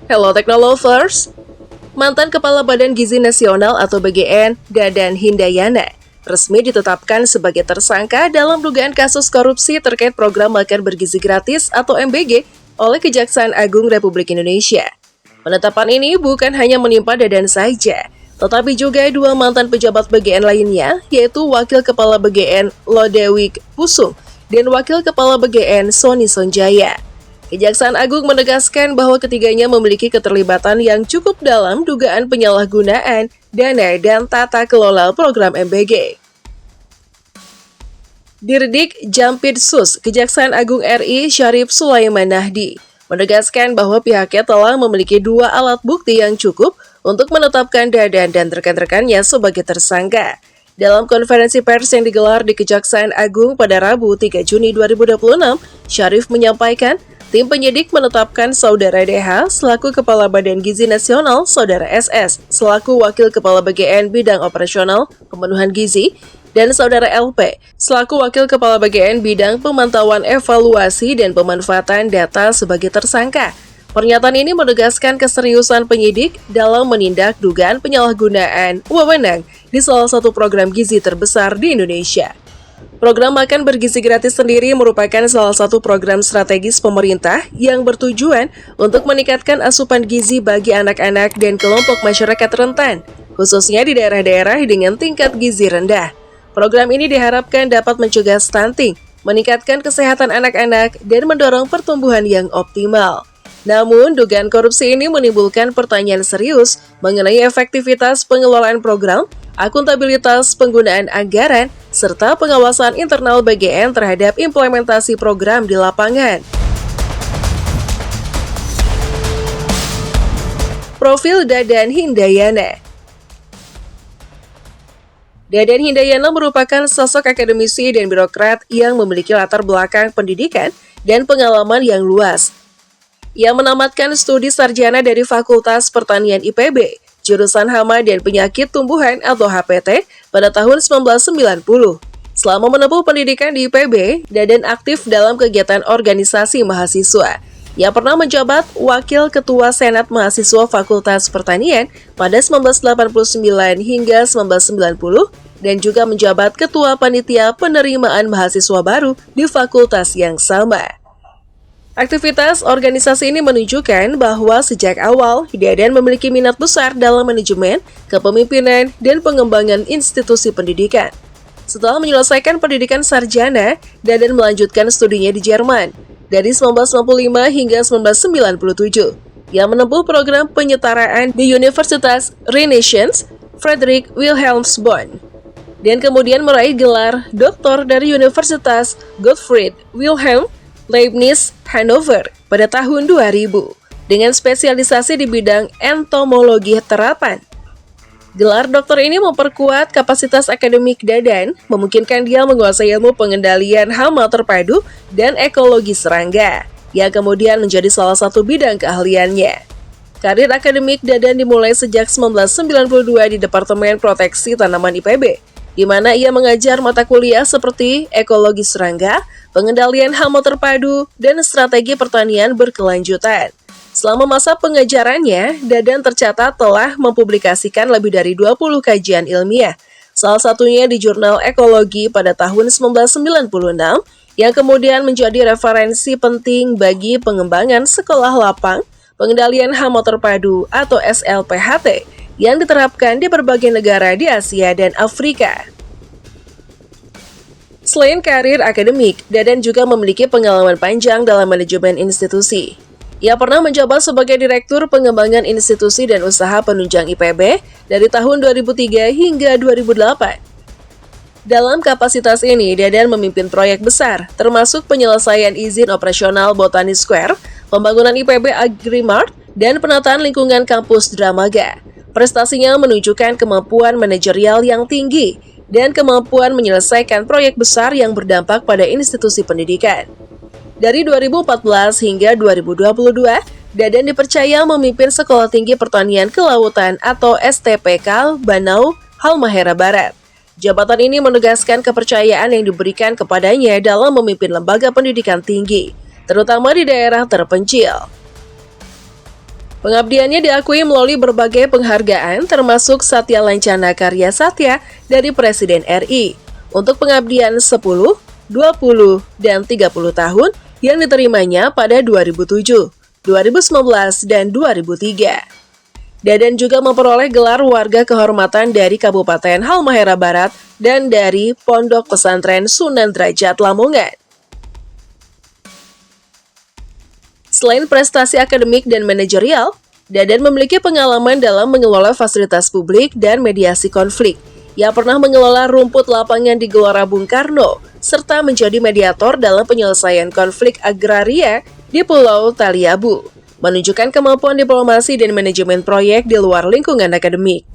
Hello Technolovers, mantan Kepala Badan Gizi Nasional atau BGN, Dadan Hindayana, resmi ditetapkan sebagai tersangka dalam dugaan kasus korupsi terkait program makan bergizi gratis atau MBG oleh Kejaksaan Agung Republik Indonesia. Penetapan ini bukan hanya menimpa Dadan saja, tetapi juga dua mantan pejabat BGN lainnya, yaitu Wakil Kepala BGN Lodewijk Pusung dan Wakil Kepala BGN Sony Sonjaya. Kejaksaan Agung menegaskan bahwa ketiganya memiliki keterlibatan yang cukup dalam dugaan penyalahgunaan dana dan tata kelola program MBG. Dirdik Jampidsus Kejaksaan Agung RI Syarif Sulaiman Nahdi menegaskan bahwa pihaknya telah memiliki dua alat bukti yang cukup untuk menetapkan Dadan dan rekan-rekannya sebagai tersangka. Dalam konferensi pers yang digelar di Kejaksaan Agung pada Rabu 3 Juni 2026, Syarif menyampaikan tim penyidik menetapkan Saudara DH selaku Kepala Badan Gizi Nasional, Saudara SS selaku Wakil Kepala BGN Bidang Operasional Pemenuhan Gizi, dan Saudara LP selaku Wakil Kepala BGN Bidang Pemantauan Evaluasi dan Pemanfaatan Data sebagai tersangka. Pernyataan ini menegaskan keseriusan penyidik dalam menindak dugaan penyalahgunaan wewenang di salah satu program gizi terbesar di Indonesia. Program makan bergizi gratis sendiri merupakan salah satu program strategis pemerintah yang bertujuan untuk meningkatkan asupan gizi bagi anak-anak dan kelompok masyarakat rentan, khususnya di daerah-daerah dengan tingkat gizi rendah. Program ini diharapkan dapat mencegah stunting, meningkatkan kesehatan anak-anak, dan mendorong pertumbuhan yang optimal. Namun, dugaan korupsi ini menimbulkan pertanyaan serius mengenai efektivitas pengelolaan program, akuntabilitas penggunaan anggaran, serta pengawasan internal BGN terhadap implementasi program di lapangan. Profil Dadan Hindayana. Dadan Hindayana merupakan sosok akademisi dan birokrat yang memiliki latar belakang pendidikan dan pengalaman yang luas. Ia menamatkan studi sarjana dari Fakultas Pertanian IPB, jurusan Hama dan Penyakit Tumbuhan atau HPT pada tahun 1990. Selama menempuh pendidikan di IPB, Dadan aktif dalam kegiatan organisasi mahasiswa. Ia pernah menjabat Wakil Ketua Senat Mahasiswa Fakultas Pertanian pada 1989 hingga 1990 dan juga menjabat Ketua Panitia Penerimaan Mahasiswa Baru di fakultas yang sama. Aktivitas organisasi ini menunjukkan bahwa sejak awal, Dadan memiliki minat besar dalam manajemen, kepemimpinan, dan pengembangan institusi pendidikan. Setelah menyelesaikan pendidikan sarjana, Dadan melanjutkan studinya di Jerman. Dari 1995 hingga 1997, ia menempuh program penyetaraan di Universitas Renaissance Friedrich Wilhelmsborn, dan kemudian meraih gelar doktor dari Universitas Gottfried Wilhelm Leibniz Hannover pada tahun 2000 dengan spesialisasi di bidang entomologi terapan. Gelar doktor ini memperkuat kapasitas akademik Dadan, memungkinkan dia menguasai ilmu pengendalian hama terpadu dan ekologi serangga, yang kemudian menjadi salah satu bidang keahliannya. Karir akademik Dadan dimulai sejak 1992 di Departemen Proteksi Tanaman IPB, di mana ia mengajar mata kuliah seperti ekologi serangga, pengendalian hama terpadu, dan strategi pertanian berkelanjutan. Selama masa pengajarannya, Dadan tercatat telah mempublikasikan lebih dari 20 kajian ilmiah, salah satunya di Jurnal Ekologi pada tahun 1996, yang kemudian menjadi referensi penting bagi pengembangan sekolah lapang, pengendalian hama terpadu atau SLPHT, yang diterapkan di berbagai negara di Asia dan Afrika. Selain karir akademik, Dadan juga memiliki pengalaman panjang dalam manajemen institusi. Ia pernah menjabat sebagai Direktur Pengembangan Institusi dan Usaha Penunjang IPB dari tahun 2003 hingga 2008. Dalam kapasitas ini, Dadan memimpin proyek besar, termasuk penyelesaian izin operasional Botani Square, pembangunan IPB Agrimart, dan penataan lingkungan kampus Dramaga. Prestasinya menunjukkan kemampuan manajerial yang tinggi dan kemampuan menyelesaikan proyek besar yang berdampak pada institusi pendidikan. Dari 2014 hingga 2022, Dadan dipercaya memimpin Sekolah Tinggi Pertanian Kelautan atau STPK Banau, Halmahera Barat. Jabatan ini menegaskan kepercayaan yang diberikan kepadanya dalam memimpin lembaga pendidikan tinggi, terutama di daerah terpencil. Pengabdiannya diakui melalui berbagai penghargaan termasuk Satya Lancana Karya Satya dari Presiden RI untuk pengabdian 10, 20, dan 30 tahun yang diterimanya pada 2007, 2019, dan 2003. Dadan juga memperoleh gelar warga kehormatan dari Kabupaten Halmahera Barat dan dari Pondok Pesantren Sunan Derajat Lamongan. Selain prestasi akademik dan manajerial, Dadan memiliki pengalaman dalam mengelola fasilitas publik dan mediasi konflik. Ia pernah mengelola rumput lapangan di Gelora Bung Karno, serta menjadi mediator dalam penyelesaian konflik agraria di Pulau Taliabu, menunjukkan kemampuan diplomasi dan manajemen proyek di luar lingkungan akademik.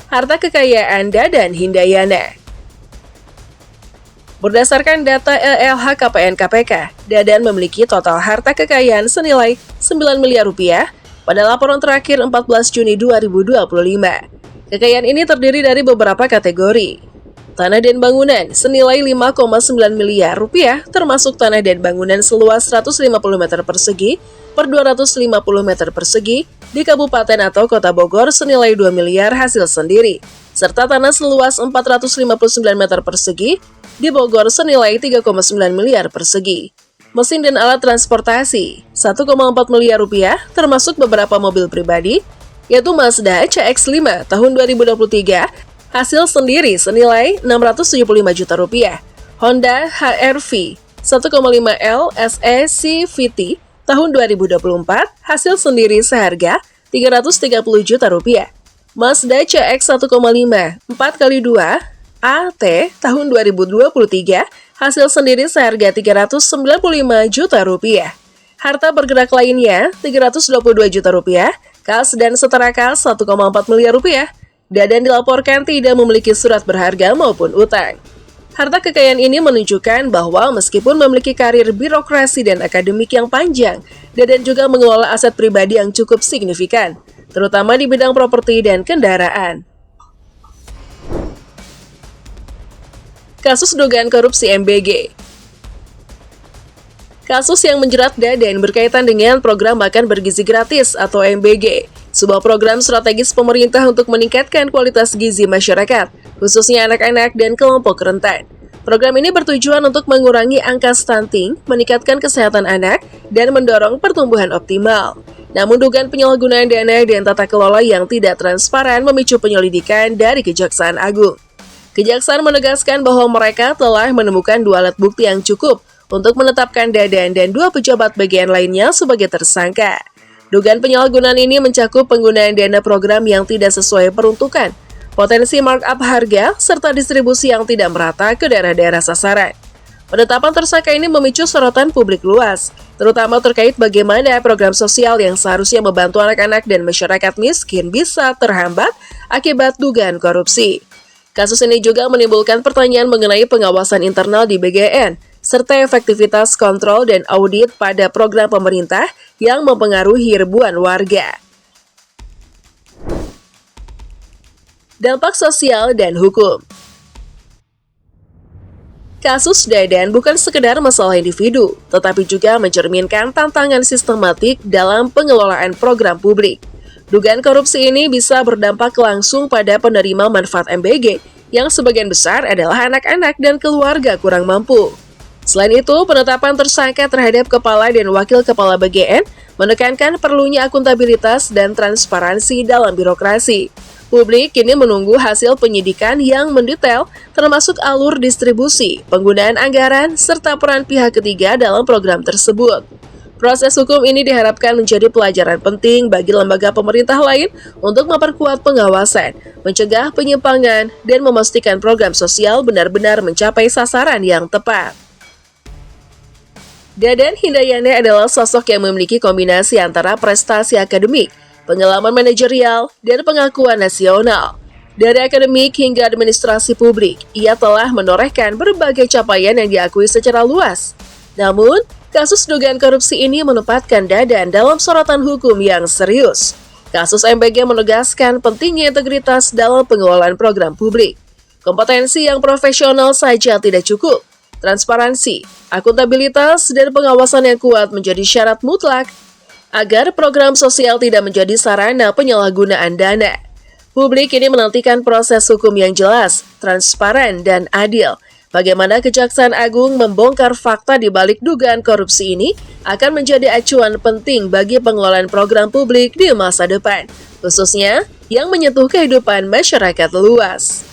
Harta kekayaan Dadan Hindayana. Berdasarkan data LHKPN KPK, Dadan memiliki total harta kekayaan senilai 9 miliar rupiah pada laporan terakhir 14 Juni 2025. Kekayaan ini terdiri dari beberapa kategori. Tanah dan bangunan senilai 5,9 miliar rupiah, termasuk tanah dan bangunan seluas 150 meter persegi per 250 meter persegi di Kabupaten atau Kota Bogor senilai 2 miliar hasil sendiri, serta tanah seluas 459 meter persegi di Bogor senilai 3,9 miliar persegi. Mesin dan alat transportasi 1,4 miliar rupiah, termasuk beberapa mobil pribadi, yaitu Mazda CX-5 tahun 2023, hasil sendiri senilai 675 juta rupiah. Honda HR-V 1,5L SE CVT tahun 2024, hasil sendiri seharga 330 juta rupiah. Mazda CX-1,5 4x2 AT tahun 2023, hasil sendiri seharga 395 juta rupiah. Harta bergerak lainnya 322 juta rupiah, kas dan setara kas 1,4 miliar rupiah. Dadan dilaporkan tidak memiliki surat berharga maupun utang. Harta kekayaan ini menunjukkan bahwa meskipun memiliki karir birokrasi dan akademik yang panjang, Dadan juga mengelola aset pribadi yang cukup signifikan, terutama di bidang properti dan kendaraan. Kasus dugaan korupsi MBG. Kasus yang menjerat Dadan berkaitan dengan program makan bergizi gratis atau MBG, sebuah program strategis pemerintah untuk meningkatkan kualitas gizi masyarakat, khususnya anak-anak dan kelompok rentan. Program ini bertujuan untuk mengurangi angka stunting, meningkatkan kesehatan anak, dan mendorong pertumbuhan optimal. Namun dugaan penyalahgunaan dana dan tata kelola yang tidak transparan memicu penyelidikan dari Kejaksaan Agung. Kejaksaan menegaskan bahwa mereka telah menemukan 2 alat bukti yang cukup untuk menetapkan Dadan dan 2 pejabat bagian lainnya sebagai tersangka. Dugaan penyalahgunaan ini mencakup penggunaan dana program yang tidak sesuai peruntukan, potensi markup harga, serta distribusi yang tidak merata ke daerah-daerah sasaran. Penetapan tersangka ini memicu sorotan publik luas, terutama terkait bagaimana program sosial yang seharusnya membantu anak-anak dan masyarakat miskin bisa terhambat akibat dugaan korupsi. Kasus ini juga menimbulkan pertanyaan mengenai pengawasan internal di BGN, serta efektivitas kontrol dan audit pada program pemerintah yang mempengaruhi ribuan warga. Dampak sosial dan hukum. Kasus Dadan bukan sekedar masalah individu, tetapi juga mencerminkan tantangan sistematik dalam pengelolaan program publik. Dugaan korupsi ini bisa berdampak langsung pada penerima manfaat MBG, yang sebagian besar adalah anak-anak dan keluarga kurang mampu. Selain itu, penetapan tersangka terhadap kepala dan wakil kepala BGN menekankan perlunya akuntabilitas dan transparansi dalam birokrasi. Publik kini menunggu hasil penyidikan yang mendetail, termasuk alur distribusi, penggunaan anggaran, serta peran pihak ketiga dalam program tersebut. Proses hukum ini diharapkan menjadi pelajaran penting bagi lembaga pemerintah lain untuk memperkuat pengawasan, mencegah penyimpangan, dan memastikan program sosial benar-benar mencapai sasaran yang tepat. Dadan Hindayana adalah sosok yang memiliki kombinasi antara prestasi akademik, pengalaman manajerial, dan pengakuan nasional. Dari akademik hingga administrasi publik, ia telah menorehkan berbagai capaian yang diakui secara luas. Namun, kasus dugaan korupsi ini menempatkan Dadan dalam sorotan hukum yang serius. Kasus MBG menegaskan pentingnya integritas dalam pengelolaan program publik. Kompetensi yang profesional saja tidak cukup. Transparansi, akuntabilitas, dan pengawasan yang kuat menjadi syarat mutlak agar program sosial tidak menjadi sarana penyalahgunaan dana. Publik ini menantikan proses hukum yang jelas, transparan, dan adil. Bagaimana Kejaksaan Agung membongkar fakta di balik dugaan korupsi ini akan menjadi acuan penting bagi pengelolaan program publik di masa depan, khususnya yang menyentuh kehidupan masyarakat luas.